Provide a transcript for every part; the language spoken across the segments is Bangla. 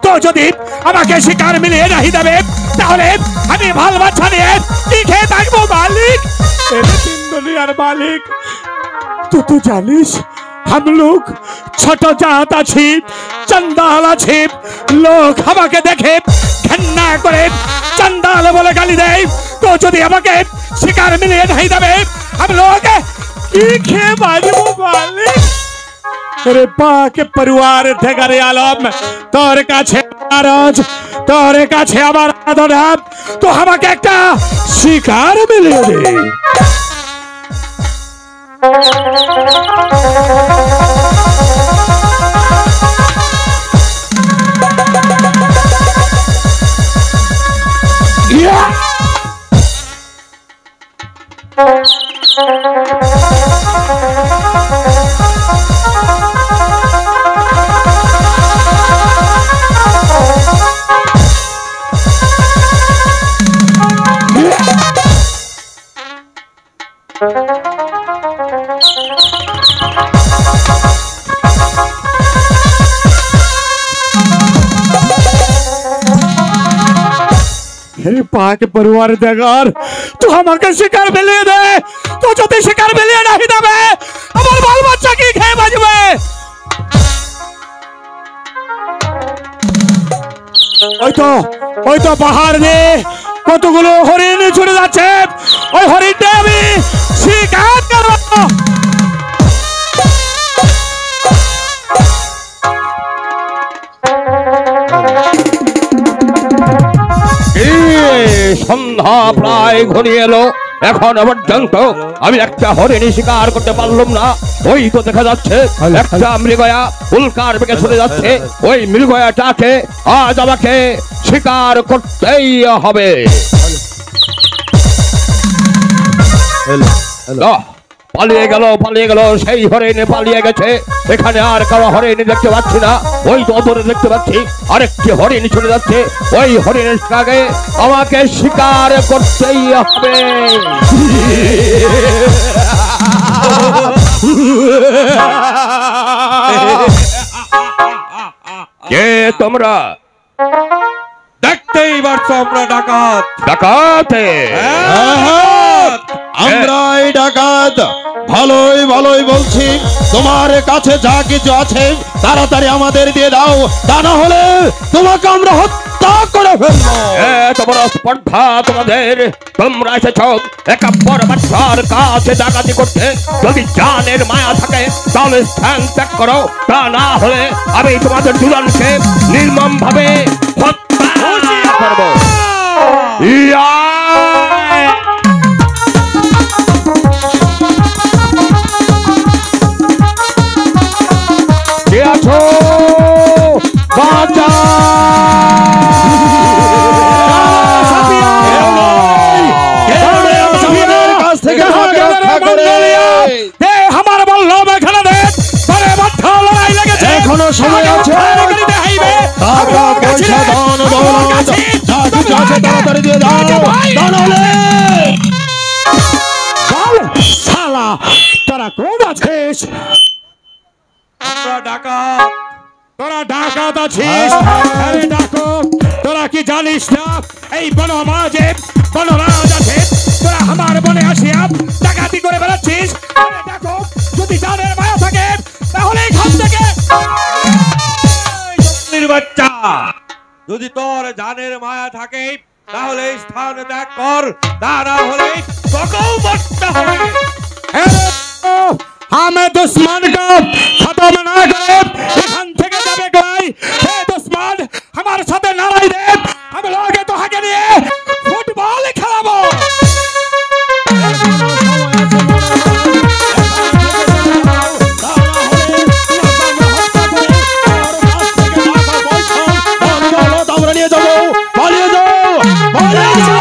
তো যদি আমাকে শিকার মিলিয়ে नहीं দেবে তাহলে আমি ভাল বাচ্চা নিয়ে কি খেয়ে থাকবো মালিক। तीन दुनियार मालिक तू जानिस हम लोग छोट जात आछि चंडाल आछि लोग আমাকে দেখে ঘৃণা করে चंडाल বলে গালি দেয়। তো যদি আমাকে শিকার মিলিয়ে नहीं দেবে हम लोग की খেয়ে বাঁচবো মালিক। तेरे पा के परिवार ঠেকারে আলম তোর কাছে নারাজ তোর কাছে আমার আদরাব তো আমাকে একটা শিকার মিলিয়ে দে। पाक परिवार देगार तू আমাকে শিকার মিলিয়ে দে। তো যদি শিকার মিলিয়ে नहीं দেবে আমার বাল বাচ্চা কি খেয়ে বাঁচবে। ওই তো বাহার দিয়ে কতগুলো হরিণ ছুটে যাচ্ছে ওই হরিণটা আমি শিকার করব। সন্ধ্যা প্রায় ঘনিয়ে এলো এখনো পর্যন্ত আমি একটা হরিণ শিকার করতে পারলাম না। ওই তো দেখা যাচ্ছে একটা মৃগয়া উল্কার বেগে চলে যাচ্ছে ওই মৃগয়াটাকে আজ আমাকে শিকার করতেই হবে। পালিয়ে গেল সেই হরিণ পালিয়ে গেছে। এখানে আর কারো হরিণ দেখতে পাচ্ছি না। ওই তো দূরে দেখতে পাচ্ছি আরেকটি হরিণ চলে যাচ্ছে ওই হরিণের আগে আমাকে শিকার করতেই হবে। কে তোমরা? দেখতেই পারছো আমরা ডাকাত। ডাকাত? আমরাই ডাকাত। ভালোই ভালোই বলছি তোমার কাছে যা কিছু আছে তাড়াতাড়ি আমাদের দিয়ে দাও, তা না হলে তোমাকে আমরা হত্যা করে ফেলবো। এত বড় স্পর্ধা তোমাদের! তোমরা এসেছ একাব্বর বাদশার কাছে ডাকাতি করতে। যদি জানের মায়া থাকে তাহলে স্থান ত্যাগ করো, তা না হলে আমি তোমাদের দুজনকে নির্মম ভাবে হত্যা করবো। কে আছো? বাঁচা! আমার বললাম এখানে দেখ লড়াই লেগেছে এখনো সময় আছে। টাকা পয়সা ধন দৌলত যা কিছু আছে তাড়াতাড়ি দিয়ে দাও, তা নাহলে শালা তোরা কোন আছিস? আমরা ডাকাত। তোরা ডাকাত আছিস? আরে ডাকো, তোরা কি জানিস না এই বনমাঝে বনরাজ আছে? তোরা আমার বনে আসিয়া ডাকাতি করে বেড়াচ্ছিস। আরে ডাকো, যদি জানের মায়া থাকে তাহলে এখান থেকে বাচ্চা, যদি তোর জানের মায়া থাকে তাহলে স্থান ত্যাগ কর, তা না হলে তোকেও মরতে হবে। हमें दुश्मन को खत्म ना करे एखान থেকে যাবে ভাই। হে দুশ্মন আমার সাথে লড়াই দে, हम लोग तो आगे নিয়ে ফুটবল খেলাবো। আমরা নিয়ে যাবো, পালিয়ে যাও, পালিয়ে যাও।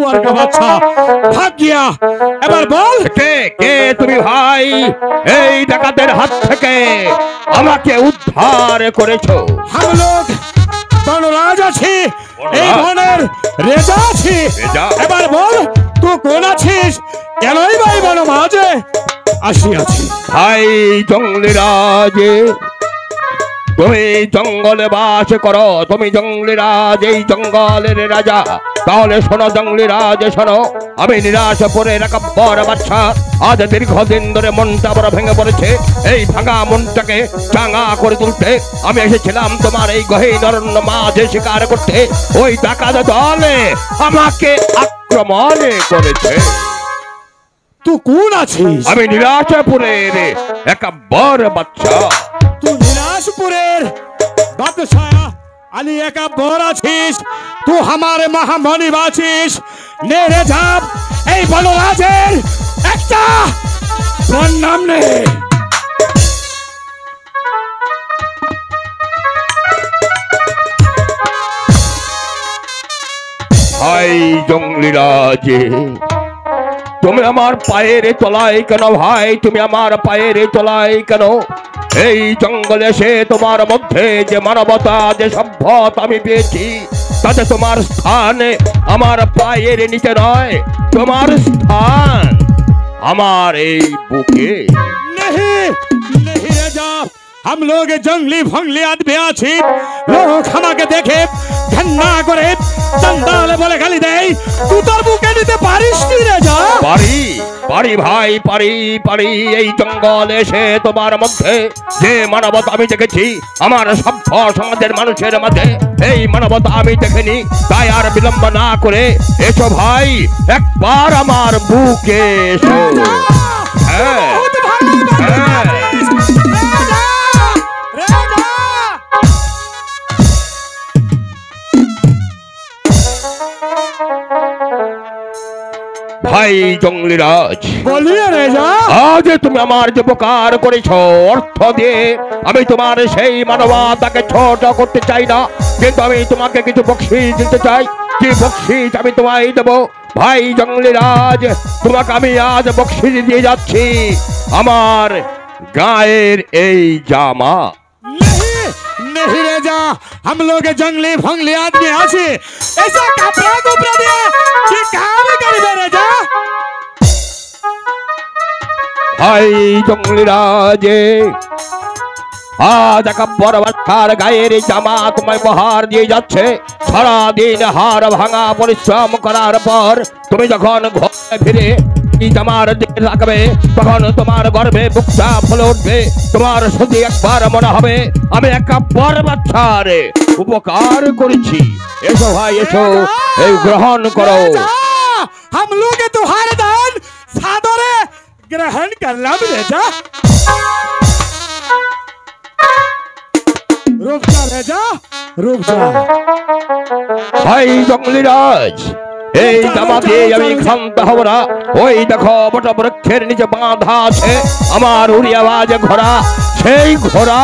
सुअर का बच्चा भाग गया এবার বল কে কে তুমি ভাই এই ডাকাতের হাত থেকে আমাকে উদ্ধার করেছো हम लोग বনরাজ আছি এই বনের রেজা আছি রেজা। এবার বল তুই কোন আছিস কেনই ভাই বনমাঝে আসিয়াছি ভাই জঙ্গলিরাজ তুমি জঙ্গলে বাস করো তুমি জঙ্গলিরাজ এই জঙ্গলের রাজা তাহলে শোনো জঙ্গলিরাজ শোনো আমি নিরাশপুরের এক বড় বাচ্চা আজ দীর্ঘদিন ধরে মনটা বড় ভেঙে পড়েছে এই ভাঙা মনটাকে চাঙা করে তুলতে আমি এসেছিলাম তোমার এই গহীন অরণ্য মাঝে শিকার করতে ওই ডাকাত দলে আমাকে আক্রমণ করেছে তুই কোন আছিস আমি নিরাশপুরের এক বড় বাচ্চা তুই নীলাশপুরের বাদশাহ আলী একা বর আছিস তুই আমার মহামণি বাছিস নে রে যাব এই বনরাজের একটা প্রণাম নে ভাই জঙ্গলিরাজ তুমি আমার পায়ের তলায় কেন ভাই তুমি আমার পায়ের তলায় কেন এই জঙ্গলে এসে তোমার মধ্যে যে মানবতা যে সভ্যতা আমি পেয়েছি তাতে তোমার স্থান আমার পায়ের নিচে নয় তোমার স্থান আমার এই বুকে नहीं नहीं रे जा हम लोग जंगली भंगली आदमी आছি লোক আমাকে দেখে ঘন্না করে চন্দালে বলে গালি দেয় তুই তোর বুকে নিতে পারিস কি রে যা পারি পারি ভাই পারি পারি এই জঙ্গলে এসে তোমার মধ্যে যে মানবতা আমি দেখেছি আমার সভ্য সমাজের মানুষের মাঝে এই মানবতা আমি দেখিনি তাই আর বিলম্ব না করে এসো ভাই একবার আমার বুকে এসো হ্যাঁ হ্যাঁ ভাই জঙ্গলিরাজ বলিয়ে রে যা আজ তুমি আমার যে উপকার করেছ অর্থ দিয়ে আমি তোমার সেই মানবতাকে ছোট করতে চাই না কিন্তু আমি তোমাকে কিছু বকশিশ দিতে চাই কি বকশিশ আমি তোমায় দেবো ভাই জঙ্গলিরাজ তোমাকে আমি আজ বকশিশ দিয়ে যাচ্ছি আমার গায়ের এই জামা नहीं नहीं रे जा हम लोग जंगली भंगली आदमी आছি ऐसा कपड़ा कपड़ा दिया कि काम करबे रे जा ভাই জঙ্গলিরাজ আজ এক বড় বাচ্চার গায়ের জামা তোমায় উপহার দিয়ে যাচ্ছে সারাদিন হাড় ভাঙা পরিশ্রম করার পর তুমি যখন ঘরে ফিরে এই জামার দিকে রাখবে তখন তোমার গর্বে বুকটা ফুলে উঠবে তোমার শুধু একবার মনে হবে আমি এক বড় বাচ্চার উপকার করেছি এসো ভাই এসো এই গ্রহণ করো रे जा, हम लोग तुम्हारे दान सादरे ग्रहण करलाम रे जा रुक जा रे जा रुक जा ভাই জঙ্গলিরাজ এই জামা দিয়ে আমি ক্ষান্ত হব না ওই দেখো বট বৃক্ষের নিচে বাঁধা আছে আমার উড়িয়াবাজ ঘোড়া সেই ঘোড়া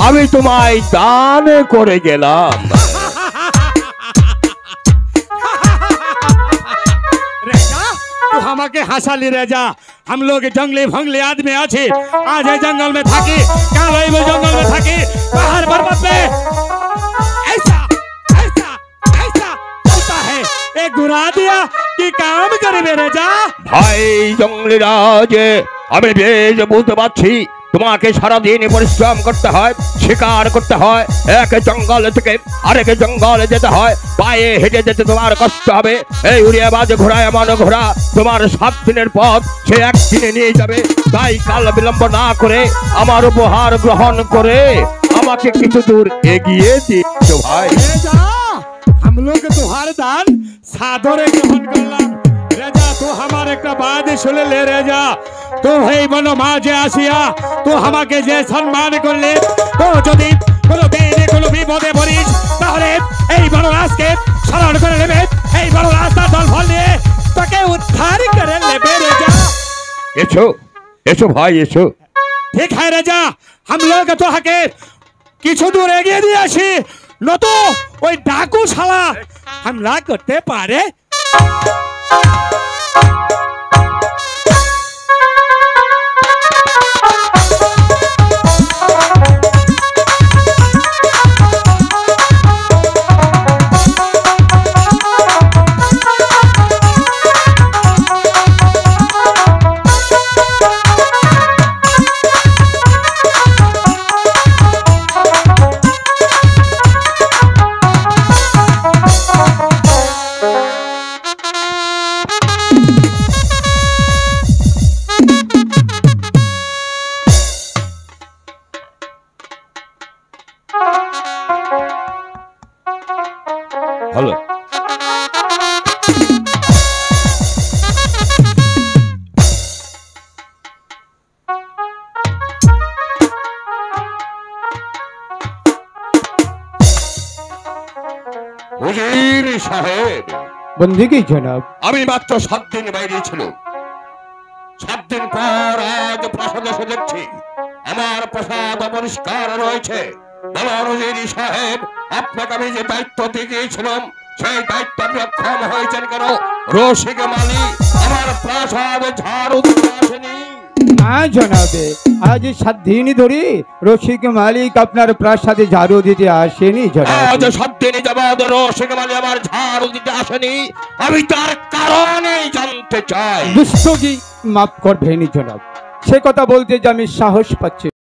আমি তোমায় দান করে গেলাম रे जा तू हमाके हंसा ली रे जा हम लोग जंगली भंगली आदमी आছি आज এই जंगल में থাকি কাল এই जंगल में থাকি बाहर बर्बाद में ऐसा ऐसा ऐसा होता है एक घुरा दिया कि काम करे रे जा ভাই জঙ্গলিরাজ আমি বেশ বুঝতে পারছি তোমাকে সারাদিন পরিশ্রম করতে হয় শিকার করতে হয় এক জঙ্গল থেকে আরেক জঙ্গলে যেতে হয় পায়ে হেঁটে যেতে তোমার কষ্ট হবে এই উড়িয়াবাজ ঘোড়া এমন ঘোড়া তোমার 7 দিনের পথ সে একদিনে নিয়ে যাবে তাই কাল বিলম্ব না করে আমার উপহার গ্রহণ করে আমাকে কিছু দূর এগিয়ে দিও ভাই रे जा हम लोग तुम्हारे दान सादरे ग्रहण करलाम रे जा तू हमारे একটা বাদ শুনে লে রে যা তো এই বন মাঝে আসিয়া তো আমাকে যে সম্মান করলে তো যদি কোনো দিনে কোনো বিপদে পড়িস তাহলে এই বনরাজকে স্মরণ করে নেবে এই বনরাজটা দল ফল নিয়ে তোকে উদ্ধার করে নেবে রে যা এসো এসো ভাই এসো ঠিক है রে যা हम लोग তো হাকে কিছু দূর এগিয়ে দিয়ে আসি নতো ওই ডাকু শালা হামলা করতে পারে হ্যালো, উজির সাহেব, বন্দিগি জনাব। আমি মাত্র 7 দিন বাইরে ছিল। 7 দিন পর আজ প্রাসাদে এসে দেখছি আমার প্রাসাদ অপরিষ্কার রয়েছে। বলুন উজির সাহেব, আপনাকে আমি যে দায়িত্ব দিয়ে গিয়েছিলাম সেই দায়িত্ব আপনি অক্ষম হয়েছেন কেন? রসিক মালি আমার প্রাসাদ ঝাড়ু দিতে আসেনি। না জনাবে, আজ 7 দিন ধরে রসিক মালিক আপনার প্রাসাদে ঝাড়ু দিতে আসেনি জনাব। আজ 7 দিন যাবৎ রসিক মালি আমার ঝাড়ু দিতে আসেনি, আমি তার কারণে জানতে চাই। দুষ্টজি, মাফ করবেন জনাব, সে কথা বলতে যে আমি সাহস পাচ্ছি।